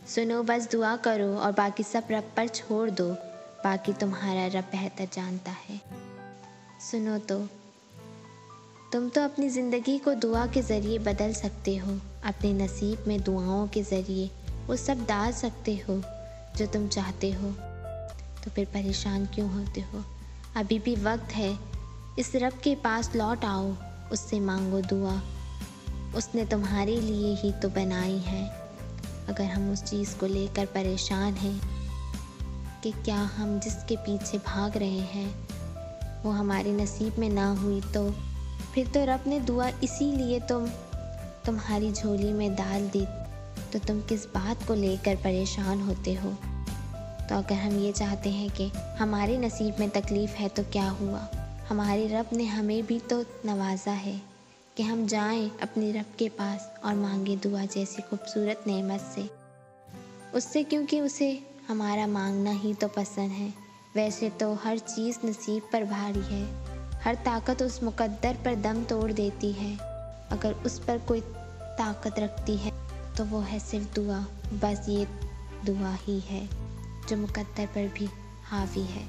सुनो, बस दुआ करो और बाकी सब रब पर छोड़ दो। बाकी तुम्हारा रब बेहतर जानता है। सुनो तो, तुम तो अपनी ज़िंदगी को दुआ के ज़रिए बदल सकते हो। अपने नसीब में दुआओं के ज़रिए वो सब डाल सकते हो जो तुम चाहते हो। तो फिर परेशान क्यों होते हो? अभी भी वक्त है। इस रब के पास लौट आओ, उससे मांगो दुआ। उसने तुम्हारे लिए ही तो बनाई है। अगर हम उस चीज़ को लेकर परेशान हैं कि क्या हम जिसके पीछे भाग रहे हैं वो हमारे नसीब में ना हुई, तो फिर तो रब ने दुआ इसीलिए तुम्हारी झोली में डाल दी। तो तुम किस बात को लेकर परेशान होते हो? तो अगर हम ये चाहते हैं कि हमारे नसीब में तकलीफ़ है तो क्या हुआ, हमारे रब ने हमें भी तो नवाजा है कि हम जाएं अपने रब के पास और मांगे दुआ जैसी खूबसूरत नेमत से उससे, क्योंकि उसे हमारा मांगना ही तो पसंद है। वैसे तो हर चीज़ नसीब पर भारी है, हर ताकत उस मुकद्दर पर दम तोड़ देती है। अगर उस पर कोई ताकत रखती है तो वो है सिर्फ दुआ। बस ये दुआ ही है जो मुकद्दर पर भी हावी है।